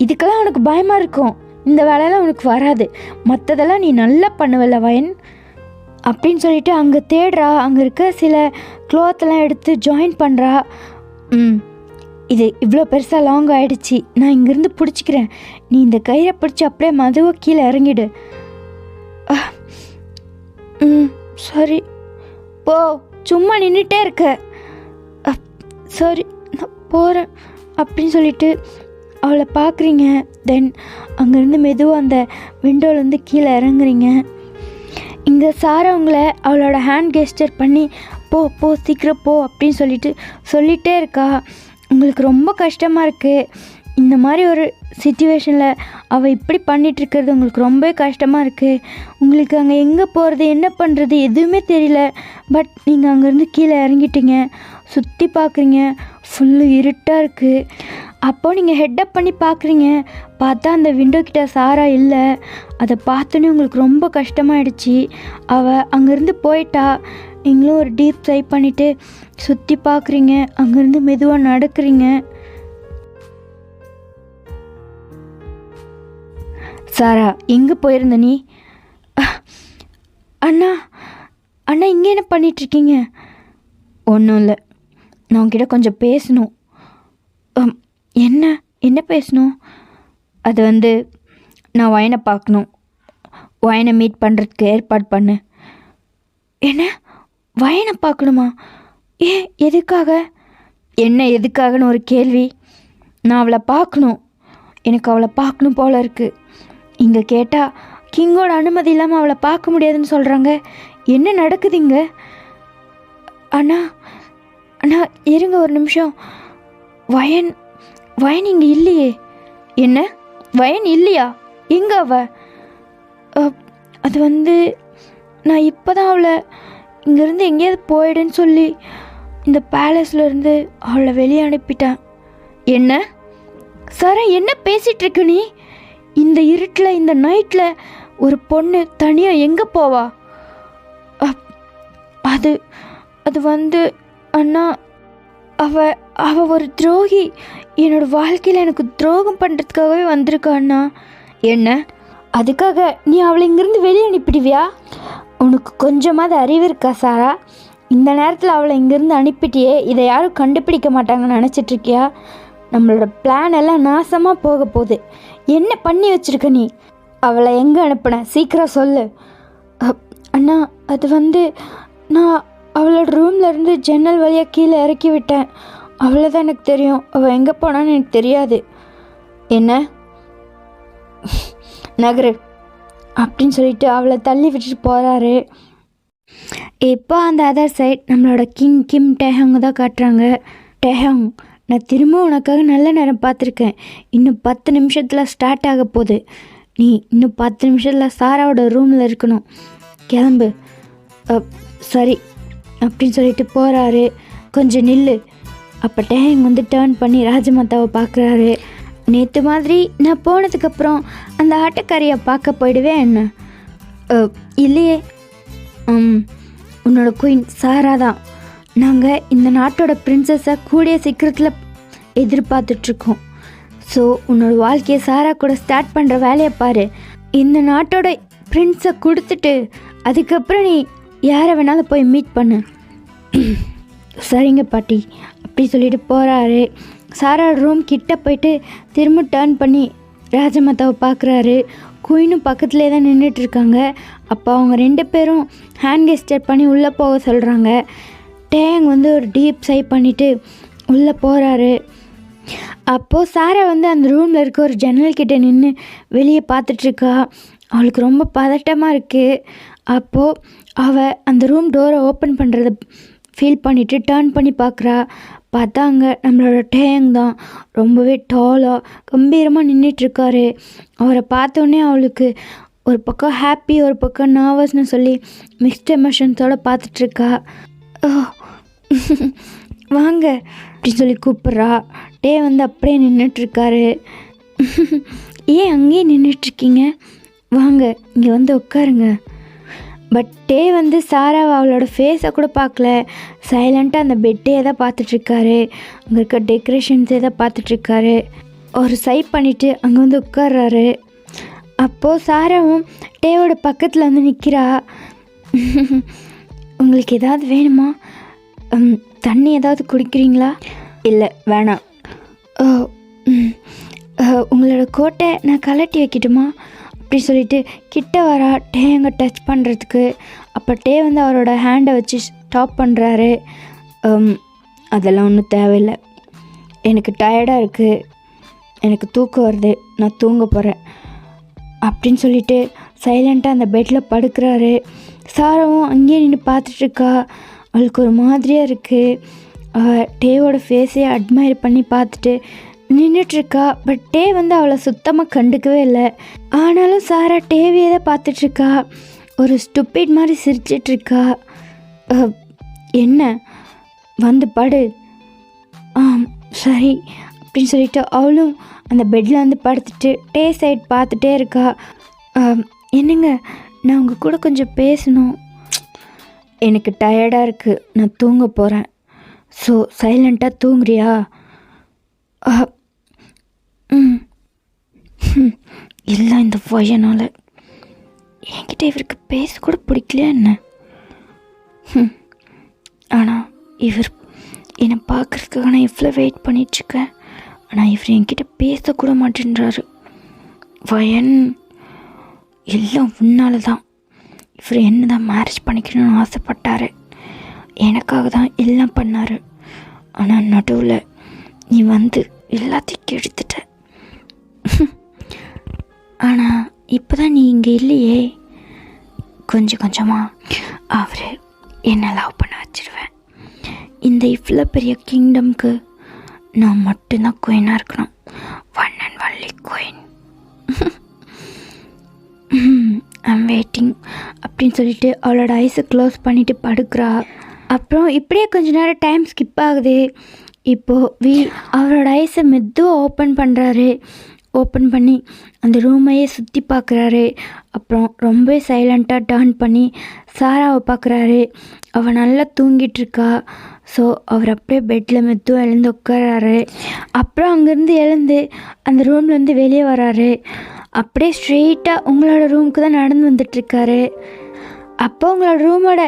இதுக்கெல்லாம் உனக்கு பயமாக இருக்கும். இந்த வேலையெல்லாம் உனக்கு வராது. மற்றதெல்லாம் நீ நல்லா பண்ணுவல்ல வயன் அப்படின்னு சொல்லிட்டு அங்கே தேடுறா. அங்கே இருக்க சில க்ளோத்தெல்லாம் எடுத்து ஜாயின் பண்ணுறா. இது இவ்வளோ பெருசாக லாங் ஆகிடுச்சு. நான் இங்கேருந்து பிடிச்சிக்கிறேன். நீ இந்த கயிறை பிடிச்சி அப்படியே மெதுவாக கீழே இறங்கிடு. சரி, போ. சும்மா நின்றுட்டே இருக்க. சரி, நான் போகிறேன் அப்படின்னு சொல்லிட்டு அவளை பார்க்குறீங்க. தென் அங்கேருந்து மெதுவாக அந்த விண்டோலேருந்து கீழே இறங்குறீங்க. இங்கே சாரா உங்களை அவளோட ஹேண்ட் கெஸ்டர் பண்ணி போ போ சீக்கிரம் போ அப்படின்னு சொல்லிகிட்டே இருக்கா. உங்களுக்கு ரொம்ப கஷ்டமாக இருக்குது. இந்த மாதிரி ஒரு சிச்சுவேஷனில் அவள் இப்படி பண்ணிகிட்ருக்கிறது உங்களுக்கு ரொம்ப கஷ்டமாக இருக்குது. உங்களுக்கு அங்கே எங்கே போகிறது, என்ன பண்ணுறது எதுவுமே தெரியல. பட் நீங்கள் அங்கேருந்து கீழே இறங்கிட்டீங்க. சுற்றி பார்க்குறீங்க, ஃபுல்லு இருட்டாக இருக்குது. அப்போது நீங்கள் ஹெட்டப் பண்ணி பார்க்குறீங்க. பார்த்தா அந்த விண்டோ கிட்ட சாரா இல்லை. அதை பார்த்தோன்னே உங்களுக்கு ரொம்ப கஷ்டமாயிடுச்சு. அவள் அங்கேருந்து போயிட்டா. நீங்களும் ஒரு டீப் ட்ரை பண்ணிவிட்டு சுற்றி பார்க்குறீங்க. அங்கேருந்து மெதுவாக நடக்கிறீங்க. சாரா, எங்கே போயிருந்த நீ? அண்ணா அண்ணா இங்கே என்ன பண்ணிகிட்ருக்கீங்க? ஒன்றும் இல்லை, நான் உங்ககிட்ட கொஞ்சம் பேசணும். என்ன என்ன பேசணும்? அது நான் வயனை பார்க்கணும். வயனை மீட் பண்ணுறதுக்கு ஏற்பாடு பண்ணு. என்ன? வயனை பார்க்கணுமா? ஏன், எதுக்காக? என்ன எதுக்காகன்னு ஒரு கேள்வி. நான் அவளை பார்க்கணும். எனக்கு அவளை பார்க்கணும் போல இருக்குது. இங்கே கேட்டால் கிங்கோட அனுமதி இல்லாமல் அவளை பார்க்க முடியாதுன்னு சொல்கிறாங்க. என்ன நடக்குது இங்கே? அண்ணா அண்ணா இருங்க ஒரு நிமிஷம். வயன் இங்கே இல்லையே. என்ன? வயன் இல்லையா? எங்கே அவ? அது நான் இப்போ தான் அவளை இங்கேருந்து எங்கேயாவது போயிடுன்னு சொல்லி இந்த பேலஸ்லேருந்து அவளை வெளியே அனுப்பிட்டேன். என்ன சாரா, என்ன பேசிகிட்ருக்க நீ? இந்த இருட்டில், இந்த நைட்டில் ஒரு பொண்ணு தனியாக எங்கே போவா? அது அண்ணா அவ ஒரு துரோகி. என்னோடய வாழ்க்கையில் எனக்கு துரோகம் பண்ணுறதுக்காகவே வந்திருக்கா அண்ணா. என்ன? அதுக்காக நீ அவளை இங்கேருந்து வெளியே அனுப்பிடுவியா? உனக்கு கொஞ்சமாவது அறிவு இருக்கா சாரா? இந்த நேரத்தில் அவளை இங்கேருந்து அனுப்பிட்டியே, இதை யாரும் கண்டுபிடிக்க மாட்டாங்கன்னு நினச்சிட்ருக்கியா? நம்மளோட பிளான் எல்லாம் நாசமாக போக போகுது. என்ன பண்ணி வச்சுருக்க நீ? அவளை எங்கே அனுப்புன? சீக்கிரம் சொல்லு. அண்ணா, அது நான் அவளோட ரூமில் இருந்து ஜன்னல் வழியாக கீழே இறக்கி விட்டேன். அவ்வளோதான் எனக்கு தெரியும். அவள் எங்கே போனான்னு எனக்கு தெரியாது. என்ன? நகரு அப்படின்னு சொல்லிட்டு அவளை தள்ளி விட்டுட்டு போகிறாரு. இப்போ அந்த அதர் சைட் நம்மளோட கிம் டேஹாங் தான் காட்டுறாங்க. டேஹாங், நான் திரும்ப உனக்காக நல்ல நேரம் பார்த்துருக்கேன். இன்னும் 10 நிமிஷத்தில் ஸ்டார்ட் ஆக போகுது. நீ இன்னும் 10 நிமிஷத்தில் சாராவோட ரூமில் இருக்கணும். கிளம்பு. சரி அப்படின்னு சொல்லிட்டு போகிறாரு. கொஞ்சம் நில்லு. அப்போ டேஹாங் டேர்ன் பண்ணி ராஜமாதாவை பார்க்குறாரு. நேற்று மாதிரி நான் போனதுக்கப்புறம் அந்த ஆட்டக்காரியை பார்க்க போயிடுவேன் என்ன? இல்லையே. உன்னோட குயின் சாரா தான். நாங்கள் இந்த நாட்டோட பிரின்சஸை கூடிய சீக்கிரத்தில் எதிர்பார்த்துட்ருக்கோம். ஸோ உன்னோட வாழ்க்கையை சாரா கூட ஸ்டார்ட் பண்ணுற வேலையை பாரு. இந்த நாட்டோட பிரின்ஸை கொடுத்துட்டு அதுக்கப்புறம் நீ யாரை வேணாலும் போய் மீட் பண்ணு. சரிங்க பாட்டி அப்படி சொல்லிட்டு போகிறாரு. சாரா ரூம் கிட்ட போயிட்டு திரும்ப டேர்ன் பண்ணி ராஜமாதாவை பார்க்குறாரு. குயினும் பக்கத்துலேயே தான் நின்றுட்டுருக்காங்க. அப்போ அவங்க 2 பேரும் ஹேண்ட் கெஸ்டர் பண்ணி உள்ளே போக சொல்கிறாங்க. டேங் ஒரு டீப் சை பண்ணிவிட்டு உள்ளே போகிறாரு. அப்போது சாரா அந்த ரூமில் இருக்க ஒரு ஜன்னல் கிட்டே நின்று வெளியே பார்த்துட்ருக்கா. அவளுக்கு ரொம்ப பதட்டமாக இருக்குது. அப்போது அவள் அந்த ரூம் டோரை ஓப்பன் பண்ணுறத ஃபீல் பண்ணிவிட்டு டேர்ன் பண்ணி பார்க்குறா. பார்த்தா அங்கே நம்மளோட டேங் தான் ரொம்பவே டாலாக கம்பீரமாக நின்றுட்டுருக்காரு. அவரை பார்த்தோன்னே அவளுக்கு ஒரு பக்கம் ஹாப்பி ஒரு பக்கம் நர்வஸ்னு சொல்லி மிக்ஸ்ட் எமோஷன்ஸோடு பார்த்துட்ருக்கா. வாங்க அப்படின்னு சொல்லி கூப்பிட்றா. டே அப்படியே நின்றுட்டுருக்காரு. ஏன் அங்கேயே நின்றுட்டுருக்கீங்க? வாங்க இங்கே உட்காருங்க. பட் டே சாராவை அவளோட ஃபேஸை கூட பார்க்கல. சைலண்ட்டாக அந்த பெட்டே தான் பார்த்துட்ருக்காரு. அங்கே இருக்க டெக்கரேஷன்ஸே தான் பார்த்துட்ருக்காரு. ஒரு சைட் பண்ணிவிட்டு அங்கே உட்கார்றாரு. அப்போது சாராவும் டேவோட பக்கத்தில் நிற்கிறா. உங்களுக்கு ஏதாவது வேணுமா? தண்ணி ஏதாவது குடிக்கிறீங்களா? இல்லை வேணாம். உங்களோட கோட்டை நான் கலட்டி வைக்கட்டுமா அப்படி சொல்லிட்டு கிட்ட வரா டேங்க டச் பண்ணுறதுக்கு. அப்போ டே அவரோட ஹேண்டை வச்சு ஸ்டாப் பண்ணுறாரு. அதெல்லாம் ஒன்றும் தேவையில்லை. எனக்கு டயர்டாக இருக்குது, எனக்கு தூக்கம் வருது, நான் தூங்க போகிறேன் அப்படின்னு சொல்லிட்டு சைலண்ட்டாக அந்த பெட்டில் படுக்கிறாரு. சாராவும் அங்கேயே நின்று பார்த்துட்ருக்கா. அவளுக்கு ஒரு மாதிரியாக இருக்குது. டேவோட ஃபேஸையே அட்மையர் பண்ணி பார்த்துட்டு நின்றுட்டுருக்கா. பட் டே அவளை சுத்தமாக கண்டுக்கவே இல்லை. ஆனாலும் சாரா டேவியே தான் பார்த்துட்ருக்கா. ஒரு ஸ்டூபிட் மாதிரி சிரிச்சிட்ருக்கா. என்ன படு. சரி அப்படின்னு சொல்லிட்டு அவளும் அந்த பெட்டில் படுத்துட்டு டே சைட் பார்த்துட்டே இருக்கா. என்னங்க, நான் உங்கள் கூட கொஞ்சம் பேசணும். எனக்கு டயர்டாக இருக்குது, நான் தூங்க போகிறேன். ஸோ சைலண்ட்டாக தூங்குறியா? இல்லை, இந்த பையனால் என்கிட்ட இவருக்கு பேச கூட பிடிக்கலையா என்ன? ஆனால் இவர் என்னை பார்க்குறதுக்காக நான் இவ்வளோ வெயிட் பண்ணிகிட்ருக்கேன். ஆனால் இவர் என்கிட்ட பேசக்கூட மாட்டேன்றாரு. வயன் எல்லாம் உன்னால தான். இவர் என்ன தான் மேரேஜ் பண்ணிக்கணும்னு ஆசைப்பட்டார். எனக்காக தான் எல்லாம் பண்ணார். ஆனால் நடுவில் நீ எல்லாத்தையும் கெடுத்துட்ட. ஆனால் இப்போ தான் நீ இங்கே இல்லையே. கொஞ்சம் கொஞ்சமாக அவர் என்னை லவ் பண்ண வச்சிடுவேன். இந்த இவ்வளோ பெரிய கிங்டம்க்கு நான் மட்டும்தான் குயினாக இருக்கணும். One and only queen. I'm waiting அப்படின்னு சொல்லிட்டு அவளோட ஐஸை க்ளோஸ் பண்ணிவிட்டு படுக்கிறா. அப்புறம் இப்படியே கொஞ்ச நேரம் டைம் ஸ்கிப் ஆகுது. இப்போது அவரோட ஐஸை மெதுவாக ஓப்பன் பண்ணுறாரு. ஓப்பன் பண்ணி அந்த ரூமையே சுற்றி பார்க்குறாரு. அப்புறம் ரொம்ப சைலண்ட்டாக டர்ன் பண்ணி சாராவை பார்க்குறாரு. அவள் நல்லா தூங்கிட்டுருக்கா. ஸோ அவர் அப்படியே பெட்டில் மெத்தும் எழுந்து உட்காராரு. அப்புறம் அங்கேருந்து எழுந்து அந்த ரூம்லேருந்து வெளியே வராரு. அப்படியே ஸ்ட்ரெயிட்டாக உங்களோட ரூமுக்கு தான் நடந்து வந்துட்டுருக்காரு. அப்போ உங்களோட ரூமோட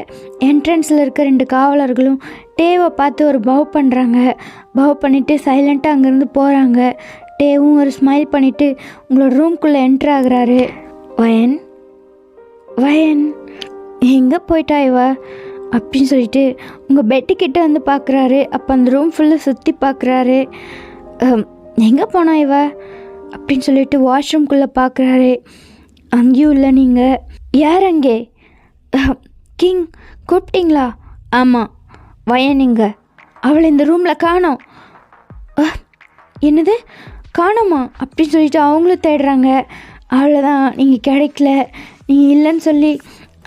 என்ட்ரன்ஸில் இருக்க 2 காவலர்களும் டேவை பார்த்து ஒரு பவ் பண்ணுறாங்க. பவ் பண்ணிவிட்டு சைலண்ட்டாக அங்கேருந்து போகிறாங்க. டேவும் ஒரு ஸ்மைல் பண்ணிவிட்டு உங்களோட ரூம்குள்ளே என்ட்ரு ஆகுறாரு. வயன் வயன் எங்கே போயிட்டா இவ அப்படின்னு சொல்லிட்டு உங்கள் பெட்டுக்கிட்ட வந்து பார்க்குறாரு. அப்போ அந்த ரூம் ஃபுல்லாக சுற்றி பார்க்குறாரு. எங்கே போனா இவ அப்படின்னு சொல்லிட்டு வாஷ்ரூம்குள்ளே பார்க்குறாரு. அங்கேயும் இல்லை. நீங்கள் யார் அங்கே? கிங் கூப்பிட்டீங்களா? ஆமாம். வயன் இங்கே. அவளை இந்த ரூமில் காணோம். என்னது காணோமா அப்படின்னு சொல்லிட்டு அவங்களும் தேடுறாங்க. அவ்வளோதான், நீங்கள் கிடைக்கல, நீங்கள் இல்லைன்னு சொல்லி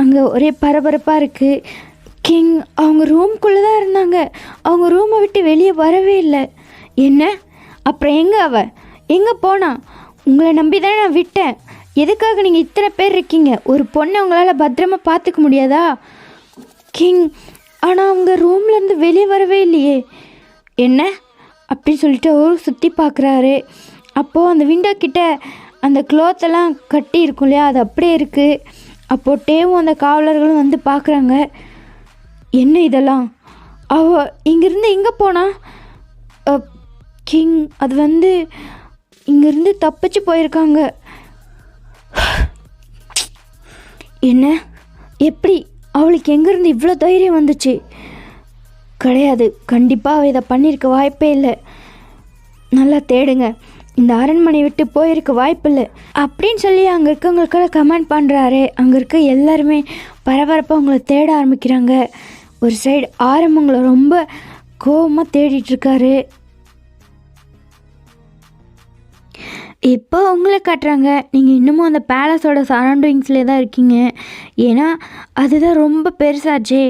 அங்கே ஒரே பரபரப்பாக இருக்குது. கிங் அவங்க ரூம்குள்ளே தான் இருந்தாங்க. அவங்க ரூமை விட்டு வெளியே வரவே இல்லை. என்ன? அப்புறம் எங்கே எங்கே போனா? உங்களை நம்பி தானே நான் விட்டேன். எதுக்காக நீங்கள் இத்தனை பேர் இருக்கீங்க? ஒரு பொண்ணை உங்களால் பத்திரமா பார்த்துக்க முடியாதா? கிங் ஆனால் அவங்க ரூம்லேருந்து வெளியே வரவே இல்லையே. என்ன அப்படின்னு சொல்லிட்டு அவரும் சுற்றி பார்க்குறாரு. அப்போது அந்த விண்டோ கிட்ட அந்த க்ளோத்தெல்லாம் கட்டி இருக்கும் இல்லையா, அது அப்படியே இருக்குது. அப்போது டேவும் அந்த காவலர்களும் வந்து பார்க்குறாங்க. என்ன இதெல்லாம்? இங்கேருந்து எங்கே போனா? கிங் அது இங்கேருந்து தப்பிச்சு போயிருக்காங்க. என்ன? எப்படி? அவளுக்கு எங்கேருந்து இவ்வளோ தைரியம் வந்துச்சு? கிடையாது, கண்டிப்பாக அவள் இதை பண்ணியிருக்க வாய்ப்பே இல்லை. நல்லா தேடுங்க, இந்த அரண்மனை விட்டு போயிருக்க வாய்ப்பில்லை அப்படின்னு சொல்லி அங்கே இருக்கவங்களுக்கெல்லாம் கமெண்ட் பண்ணுறாரு. அங்கே இருக்க எல்லாருமே பரபரப்பாக அவங்கள தேட ஆரம்பிக்கிறாங்க. ஒரு சைடு ஆரம்பங்களை ரொம்ப கோபமாக தேடிட்டுருக்காரு. இப்போ உங்களை காட்டுறாங்க. நீங்கள் இன்னமும் அந்த பேலஸோட சரௌண்டிங்ஸ்லேயே தான் இருக்கீங்க. ஏன்னா அதுதான் ரொம்ப பெருசாச்சே.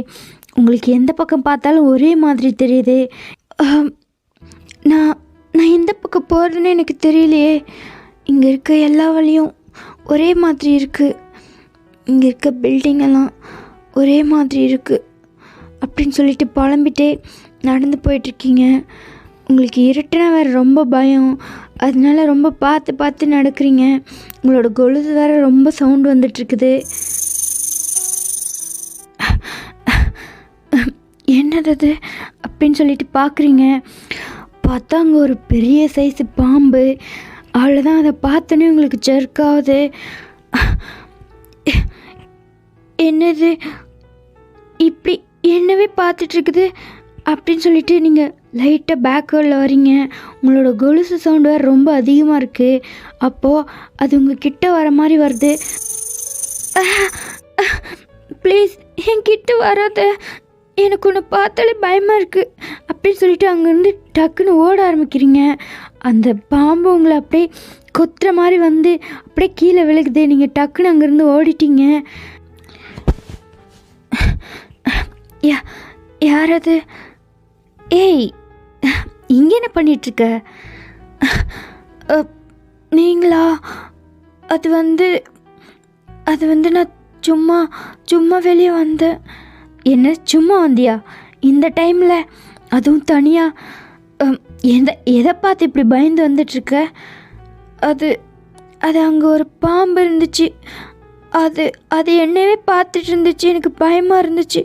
உங்களுக்கு எந்த பக்கம் பார்த்தாலும் ஒரே மாதிரி தெரியுது. நான் நான் எந்த பக்கம் போகிறதுன்னு எனக்கு தெரியலையே. இங்கே இருக்க எல்லா வழியும் ஒரே மாதிரி இருக்குது. இங்கே இருக்க பில்டிங்கெல்லாம் ஒரே மாதிரி இருக்குது அப்படின்னு சொல்லிட்டு புலம்பிட்டே நடந்து போயிட்டுருக்கீங்க. உங்களுக்கு இருட்டுனா வேறு ரொம்ப பயம். அதனால ரொம்ப பார்த்து பார்த்து நடக்கிறீங்க. உங்களோட கொலுசு வேறு ரொம்ப சவுண்டு வந்துட்டுருக்குது. என்னது அப்படின்னு சொல்லிட்டு பார்க்குறீங்க. பார்த்தா அங்கே ஒரு பெரிய சைஸு பாம்பு. அவ்வளோதான், அதை பார்த்தோன்னே உங்களுக்கு ஜர்க்காகுது. என்னது இப்படி என்னவே பார்த்துட்ருக்குது அப்படின்னு சொல்லிட்டு நீங்கள் லைட்டாக பேக்வேர்டில் வரீங்க. உங்களோட கொலுசு சவுண்டு வேறு ரொம்ப அதிகமாக இருக்குது. அப்போது அது உங்கள் கிட்ட வர மாதிரி வருது. ப்ளீஸ் என் கிட்ட வராத, எனக்கு ஒன்று பார்த்தாலே பயமாக இருக்குது அப்படின்னு சொல்லிட்டு அங்கேருந்து டக்குன்னு ஓட ஆரம்பிக்கிறீங்க. அந்த பாம்பு உங்களை அப்படியே கொத்துற மாதிரி வந்து அப்படியே கீழே விழுகுது. நீங்கள் டக்குன்னு அங்கேருந்து ஓடிட்டீங்க. யார் அது? ஏய், இங்கே என்ன பண்ணிகிட்ருக்க? நீங்களா? அது நான் சும்மா வெளியே வந்தேன். என்ன சும்மா வந்தியா இந்த டைமில்? அதுவும் தனியாக? எதை பார்த்து இப்படி பயந்து வந்துட்டுருக்க? அது அங்கே ஒரு பாம்பு இருந்துச்சு. அது என்னவே பார்த்துட்டு இருந்துச்சு. எனக்கு பயமாக இருந்துச்சு.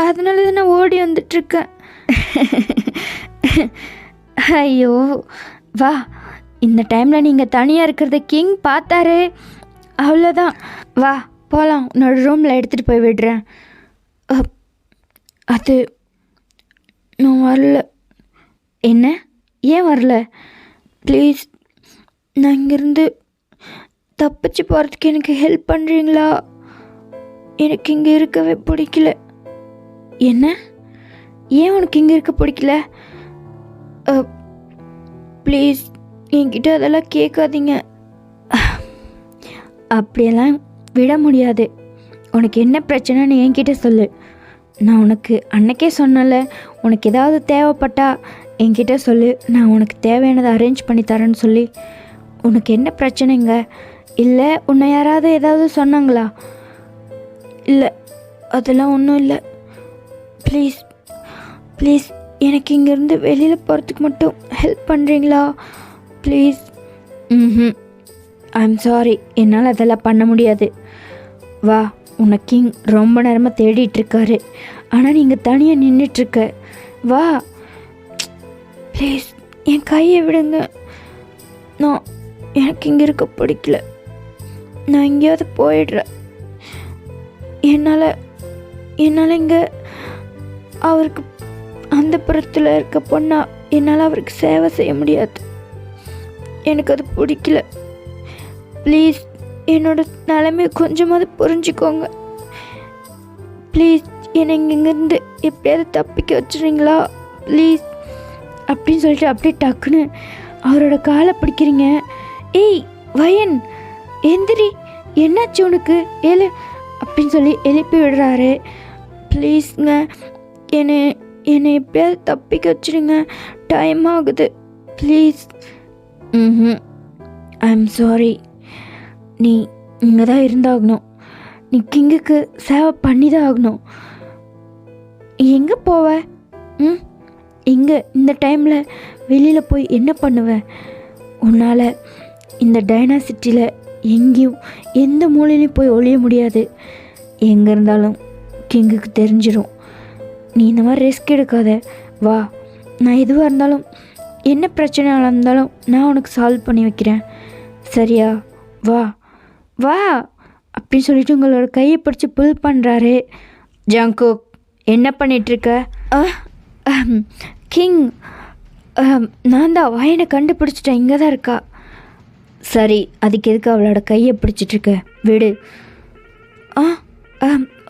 அதனால தான் நான் ஓடி வந்துட்டுருக்கேன். ஐயோ வா, இந்த டைமில் நீங்கள் தனியாக இருக்கிறத கிங் பார்த்தாரு. அவ்வளோதான், வா போகலாம். உன்னோட ரூமில் எடுத்துகிட்டு போய் விடுறேன். அது நான் வரல. என்ன? ஏன் வரல? ப்ளீஸ், நான் இங்கேருந்து தப்பிச்சு போகிறதுக்கு எனக்கு ஹெல்ப் பண்ணுறீங்களா? எனக்கு இங்கே இருக்கவே பிடிக்கல. என்ன? ஏன் உனக்கு இங்கே இருக்க பிடிக்கல? ப்ளீஸ் என்கிட்ட அதெல்லாம் கேட்காதீங்க. அப்படியெல்லாம் விட முடியாது. உனக்கு என்ன பிரச்சனைன்னு என்கிட்ட சொல்லு. நான் உனக்கு அன்னைக்கே சொன்னல, உனக்கு ஏதாவது தேவைப்பட்டா என்கிட்ட சொல்லு, நான் உனக்கு தேவையானதை அரேஞ்ச் பண்ணி தரேன்னு சொல்லி. உனக்கு என்ன பிரச்சனைங்க? இல்லை உன்னை யாராவது ஏதாவது சொன்னாங்களா? இல்லை, அதெல்லாம் ஒன்றும் இல்லை. ப்ளீஸ் ப்ளீஸ் எனக்கு இங்கேருந்து வெளியில் போகிறதுக்கு மட்டும் ஹெல்ப் பண்ணுறீங்களா? ப்ளீஸ். ஐம் சாரி, என்னால் அதெல்லாம் பண்ண முடியாது. வா, உன்னை கிங் ரொம்ப நேரமாக தேடிட்டுருக்காரு. ஆனால் நீங்கள் தனியாக நின்றுட்டுருக்க. வா ப்ளீஸ், என் கையை விடுங்க. எனக்கு இங்கே இருக்க பிடிக்கல. நான் எங்கேயாவது போயிடுறேன். என்னால் இங்கே அவருக்கு அந்த புறத்தில் இருக்க பொண்ணா என்னால் அவருக்கு சேவை செய்ய முடியாது. எனக்கு அது பிடிக்கல. ப்ளீஸ், என்னோட நிலைமையை கொஞ்சமாவது புரிஞ்சுக்கோங்க. ப்ளீஸ், என்னை இங்கேருந்து எப்படியாவது தப்பிக்க வச்சுறீங்களா? ப்ளீஸ் அப்படின்னு சொல்லிட்டு அப்படியே டக்குன்னு அவரோட காலை பிடிக்கிறீங்க. ஏய் வயன், எந்திரி, என்னாச்சு உனக்கு? ஏழு அப்படின்னு சொல்லி எழுப்பி விடுறாரு. ப்ளீஸ்ங்க, என்னை எப்படியாவது தப்பிக்க வச்சுருங்க, டைம் ஆகுது, ப்ளீஸ். I'm sorry. நீ இங்கே தான் இருந்தாகணும். நீ கிங்குக்கு சேவை பண்ணி தான் ஆகணும். எங்கே போவ? இங்கே இந்த டைமில் வெளியில் போய் என்ன பண்ணுவேன்? உன்னால் இந்த டைனா சிட்டியில் எங்கேயும் எந்த மூலையிலையும் போய் ஒழிய முடியாது. எங்கே இருந்தாலும் கிங்குக்கு தெரிஞ்சிடும். நீ இந்த மாதிரி ரிஸ்க் எடுக்காத. வா, நான் எதுவாக இருந்தாலும் என்ன பிரச்சனையாக இருந்தாலும் நான் உனக்கு சால்வ் பண்ணி வைக்கிறேன், சரியா? வா வா அப்படின்னு சொல்லிட்டு உங்களோட கையை பிடிச்சி புல் பண்ணுறாரு. ஜங்குக், என்ன பண்ணிகிட்ருக்க? கிங், நான் தான் வயனை கண்டுபிடிச்சிட்டேன், இங்கே தான் இருக்கா. சரி, அதுக்கு எதுக்கு அவளோட கையை பிடிச்சிட்ருக்க? விடு.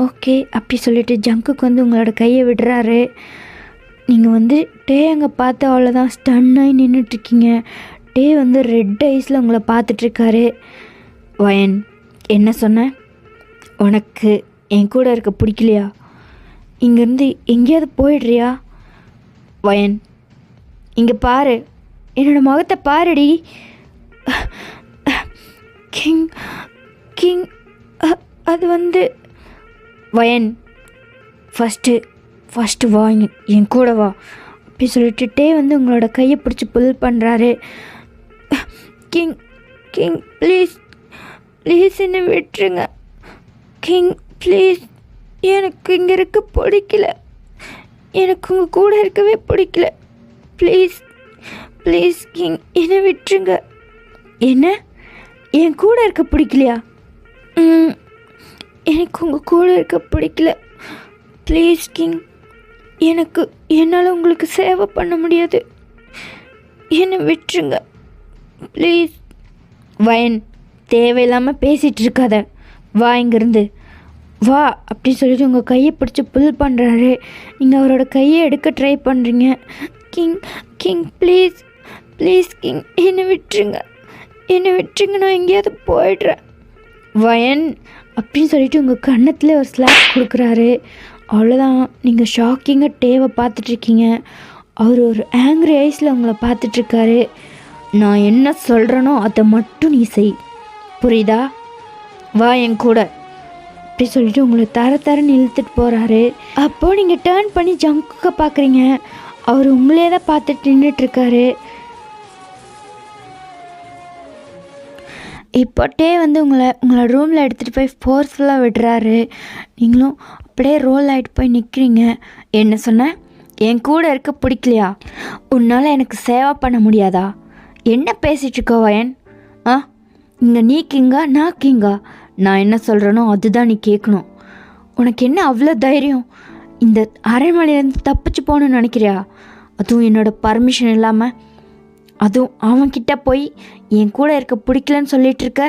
ஓகே அப்படி சொல்லிட்டு ஜங்குக்கு வந்து உங்களோட கையை விடுறாரு. நீங்கள் வந்து டே அங்கே பார்த்து அவ்வளோதான் ஸ்டன்னாகி நின்றுட்டுருக்கீங்க. டே வந்து ரெட் ஐஸில் உங்களை பார்த்துட்ருக்காரு. வயன், என்ன சொன்ன? உனக்கு என் கூட இருக்க பிடிக்கலையா? இங்கேருந்து எங்கேயாவது போயிடுறியா? வயன், இங்கே பாரு, என்னோடய முகத்தை பாருடி. கிங் கிங் அது வந்து வயன், ஃபஸ்ட்டு வா, என் கூட வா அப்படி சொல்லிட்டுட்டே வந்து உங்களோட கையை பிடிச்சி புல் பண்ணுறாரு. கிங் கிங் ப்ளீஸ் ப்ளீஸ் என்னை விட்டுருங்க. கிங் ப்ளீஸ், எனக்கு இங்கே இருக்க பிடிக்கல. எனக்கு உங்கள் கூட இருக்கவே பிடிக்கல. ப்ளீஸ் ப்ளீஸ் கிங், என்னை விட்டுருங்க. என்ன, என் கூட இருக்க பிடிக்கலையா? எனக்கு உங்கள் கூட இருக்க பிடிக்கல. ப்ளீஸ் கிங், என்னால் உங்களுக்கு சேவை பண்ண முடியாது. என்னை விட்டுருங்க ப்ளீஸ். வயன், தேவையில்லாமல் பேசிகிட்டு இருக்காத. வா, இங்கேருந்து வா அப்படின்னு சொல்லிட்டு உங்கள் கையை பிடிச்சி புல் பண்ணுறாரு. நீங்கள் அவரோட கையை எடுக்க ட்ரை பண்ணுறீங்க. King king please please king, என்னை விட்டுருங்க, நான் எங்கேயாவது போயிடுறேன். வயன் அப்படின்னு சொல்லிட்டு உங்கள் கன்னத்தில் ஒரு ஸ்லாப் கொடுக்குறாரு. அவ்வளோதான், நீங்கள் ஷாக்கிங்காக டேவை பார்த்துட்ருக்கீங்க. அவர் ஒரு ஆங்க்ரி ஐஸில் உங்களை பார்த்துட்ருக்காரு. நான் என்ன சொல்கிறேனோ அதை மட்டும் நீ செய், புரியுதா? வா என் கூட அப்படி சொல்லிட்டு உங்களை தரன்னு இழுத்துட்டு போகிறாரு. அப்போது நீங்கள் டேர்ன் பண்ணி ஜங்குக்கை பார்க்குறீங்க. அவர் உங்களே தான் பார்த்துட்டு நின்றுட்டுருக்காரு. இப்போட்டே வந்து உங்களோட ரூமில் எடுத்துகிட்டு போய் ஃபோர்ஸ்ஃபுல்லாக விடுறாரு. நீங்களும் அப்படியே ரோல் ஆகிட்டு போய் நிற்கிறீங்க. என்ன சொன்ன? என் கூட இருக்க பிடிக்கலையா? உன்னால் எனக்கு சேவை பண்ண முடியாதா? என்ன பேசிகிட்ருக்கோ வயன்? இங்கே நீ கிங்கா நான் கிங்கா? நான் என்ன சொல்கிறேனோ அதுதான் நீ கேட்கணும். உனக்கு என்ன அவ்வளோ தைரியம்? இந்த அரண்மனையிலேருந்து தப்பிச்சு போகணுன்னு நினைக்கிறியா? அதுவும் என்னோடய பர்மிஷன் இல்லாமல், அதுவும் அவன்கிட்ட போய் என் கூட இருக்க பிடிக்கலன்னு சொல்லிகிட்ருக்க.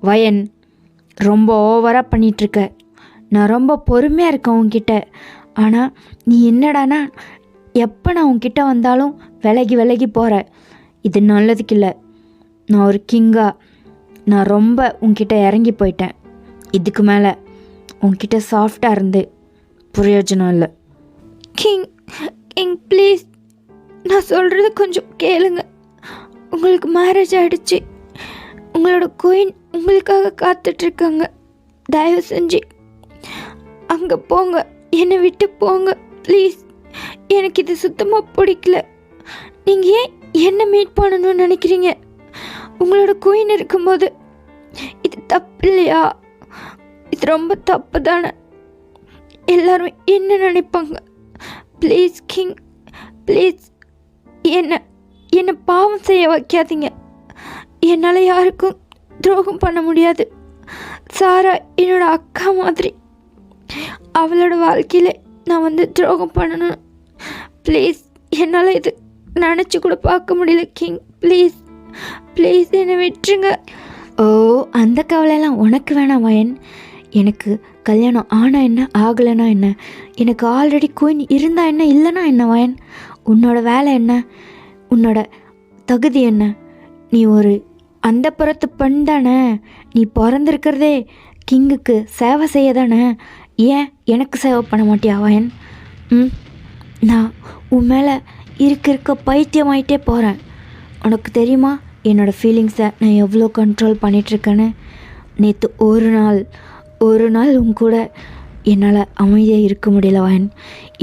வயன், ரொம்ப ஓவராக பண்ணிகிட்ருக்க. நான் ரொம்ப பொறுமையாக இருக்கேன் உன்கிட்ட. ஆனால் நீ என்னடானா எப்போ நான் உன்கிட்ட வந்தாலும் விலகி போகிற. இது நல்லதுக்கு இல்லை. நான் ஒரு கிங்கா நான் ரொம்ப உன்கிட்ட இறங்கி போயிட்டேன். இதுக்கு மேலே உன்கிட்ட சாஃப்டாக இருந்து பிரயோஜனம் இல்லை. கிங் கிங் ப்ளீஸ், நான் சொல்கிறது கொஞ்சம் கேளுங்க. உங்களுக்கு மேரேஜ் ஆகிடுச்சு. உங்களோட குயின் உங்களுக்காக காத்துட்ருக்காங்க. தயவு செஞ்சு அங்கே போங்க, என்னை விட்டு போங்க ப்ளீஸ். எனக்கு இது சுத்தமாக பிடிக்கல. நீங்கள் ஏன் என்ன மீட் பண்ணணும்னு நினைக்கிறீங்க? உங்களோட குயின் இருக்கும்போது இது தப்பு இல்லையா? இது ரொம்ப தப்பு தானே. எல்லாரும் என்ன நினைப்பாங்க? ப்ளீஸ் கிங், ப்ளீஸ் என்னை பாவம் செய்ய வைக்காதீங்க. என்னால் யாருக்கும் துரோகம் பண்ண முடியாது. சாரா என்னோட அக்கா மாதிரி. அவளோட வாழ்க்கையில் நான் துரோகம் பண்ணணும். ப்ளீஸ், என்னால் இது நினச்சி கூட பார்க்க முடியல கிங். ப்ளீஸ் ப்ளீஸ் என்னை விட்டுருங்க. ஓ, அந்த கவலையெல்லாம் உனக்கு வேணாம் வயன். எனக்கு கல்யாணம் ஆனால் என்ன, ஆகலைன்னா என்ன? எனக்கு ஆல்ரெடி குயின் இருந்தால் என்ன, இல்லைன்னா என்ன வயன்? உன்னோட வேலை என்ன? உன்னோட தகுதி என்ன? நீ ஒரு அந்த புறத்து பெண் தானே. நீ பிறந்திருக்கிறதே கிங்குக்கு சேவை செய்ய தானே. ஏன் எனக்கு சேவை பண்ண மாட்டியா வயன்? நான் உன் மேலே இருக்க பைத்தியமாயிட்டே போகிறேன். உனக்கு தெரியுமா என்னோடய ஃபீலிங்ஸை நான் எவ்வளோ கண்ட்ரோல் பண்ணிகிட்ருக்கேன்னு? நேற்று ஒரு நாள் உன் கூட என்னால் அமைதியாக இருக்க முடியல வயன்.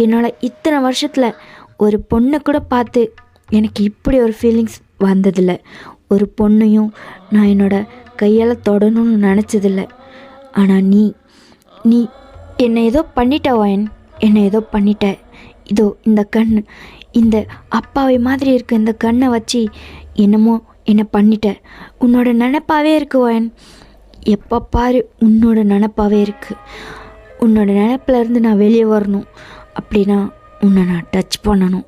என்னால் இத்தனை வருஷத்தில் ஒரு பொண்ணை கூட பார்த்து எனக்கு இப்படி ஒரு ஃபீலிங்ஸ் வந்ததில்லை. ஒரு பொண்ணையும் நான் என்னோடய கையால் தொடணும்னு நினச்சதில்லை. ஆனால் நீ என்னை ஏதோ பண்ணிட்ட வயன், என்னை ஏதோ பண்ணிட்ட. இதோ இந்த கண், இந்த அப்பாவை மாதிரி இருக்க இந்த கண்ணை வச்சு என்னமோ என்னை பண்ணிட்ட. உன்னோட நினப்பாவே இருக்கு வயன். எப்போ பாரு உன்னோட நினப்பாவே இருக்குது. உன்னோட நினப்பிலேருந்து நான் வெளியே வரணும். அப்படின்னா உன்னை நான் டச் பண்ணணும்.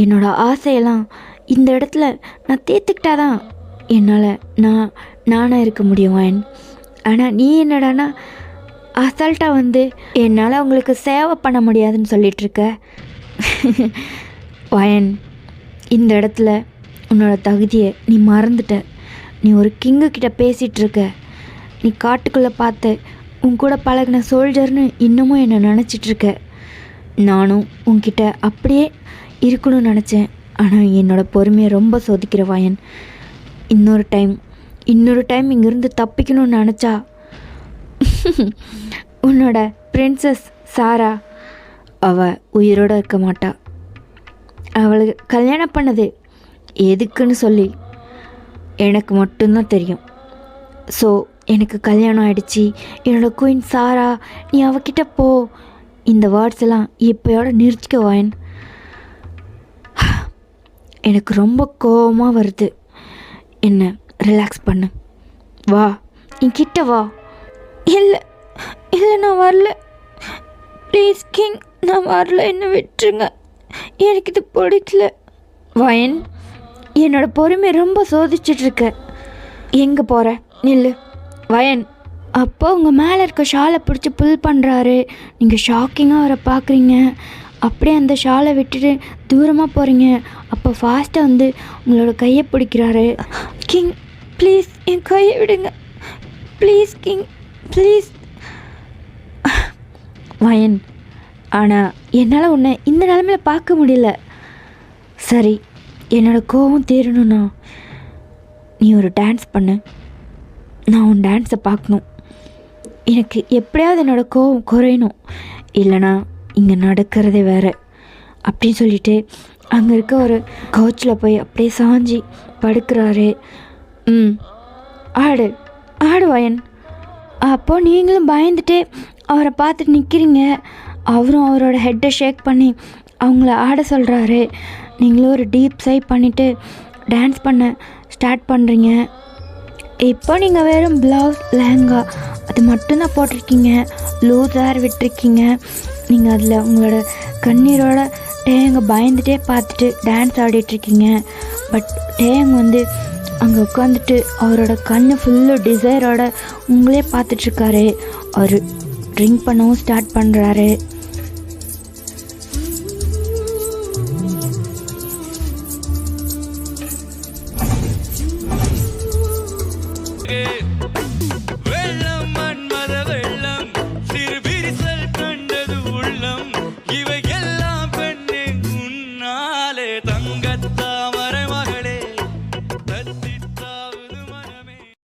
என்னோடய ஆசையெல்லாம் இந்த இடத்துல நான் தேர்த்துக்கிட்டாதான் என்னால் நானாக இருக்க முடியும் வயன். ஆனால் நீ என்னடானா அசால்ட்டாக என்னால் உங்களுக்கு சேவை பண்ண முடியாதுன்னு சொல்லிகிட்ருக்க வயன். இந்த இடத்துல உன்னோட தகுதியை நீ மறந்துட்ட. நீ ஒரு கிங்குக்கிட்ட பேசிகிட்ருக்க. நீ காட்டுக்குள்ளே பார்த்த உன் கூட பழகின சோல்ஜர்னு இன்னமும் என்னை நினச்சிட்ருக்க. நானும் உன்கிட்ட அப்படியே இருக்கணும்னு நினச்சேன். ஆனால் என்னோடய பொறுமையை ரொம்ப சோதிக்கிற வயன். இன்னொரு டைம் இங்கேருந்து தப்பிக்கணும்னு நினச்சா உன்னோட பிரின்சஸ் சாரா அவள் உயிரோடு இருக்க மாட்டா. அவளுக்கு கல்யாணம் பண்ணது எதுக்குன்னு சொல்லி எனக்கு மட்டும்தான் தெரியும். ஸோ எனக்கு கல்யாணம் ஆகிடுச்சி, என்னோடய குயின் சாரா, நீ அவகிட்ட போ. இந்த வேர்ட்ஸ் எல்லாம் இப்போயோட நிறுத்திக்க வாயன். எனக்கு ரொம்ப கோபமாக வருது. என்ன ரிலாக்ஸ் பண்ணு. வா, என்கிட்ட வா. இல்லை நான் வரல. ப்ளீஸ் கிங், நான் வரல, என்னை விட்டுருங்க. எனக்கு இது பிடிக்கல. வயன், என்னோடய பொறுமை ரொம்ப சோதிச்சிட்ருக்க. எங்கே போகிற? நில்லு வயன். அப்போ உங்கள் மேலே இருக்க ஷாலை பிடிச்சி புல் பண்ணுறாரு. நீங்கள் ஷாக்கிங்காக அவரை பார்க்குறீங்க. அப்படியே அந்த ஷாலை விட்டுட்டு தூரமாக போகிறீங்க. அப்போ ஃபாஸ்ட்டாக உங்களோட கையை பிடிக்கிறாரு. கிங் ப்ளீஸ் என் கையை விடுங்க. Please king, please. வயன், ஆனால் என்னால் உன்னை இந்த நிலமையில் பார்க்க முடியல. சரி, என்னோடய கோபம் தீரணும்னா நீ ஒரு டான்ஸ் பண்ணு. நான் உன் டான்ஸை பார்க்கணும். எனக்கு எப்படியாவது என்னோடய கோபம் குறையணும். இல்லைனா இங்கே நடக்கிறதே வேறு அப்படின்னு சொல்லிட்டு அங்கே இருக்க ஒரு கவுச்சில் போய் அப்படியே சாஞ்சி படுக்கிறாரு. ஆடு வயன். அப்போது நீங்களும் பயந்துட்டு அவரை பார்த்துட்டு நிற்கிறீங்க. அவரும் அவரோட ஹெட்டை ஷேக் பண்ணி அவங்கள ஆட சொல்கிறாரு. நீங்களும் ஒரு டீப் சை பண்ணிவிட்டு டான்ஸ் பண்ண ஸ்டார்ட் பண்ணுறீங்க. இப்போ நீங்கள் வெறும் ப்ளவுஸ் லெஹங்கா அது மட்டும்தான் போட்டிருக்கீங்க. லூஸ் ஹேர் விட்டுருக்கீங்க. நீங்கள் அதில் உங்களோட கண்ணீரோட டேங்க பயந்துகிட்டே பார்த்துட்டு டான்ஸ் ஆடிட்டுருக்கீங்க. பட் டேங் அங்கே உட்காந்துட்டு அவரோட கண்ணு ஃபுல்லு டிசைரோட உங்களே பார்த்துட்ருக்காரு. அவர் ட்ரிங்க் பண்ணவும் ஸ்டார்ட் பண்ணுறாரு.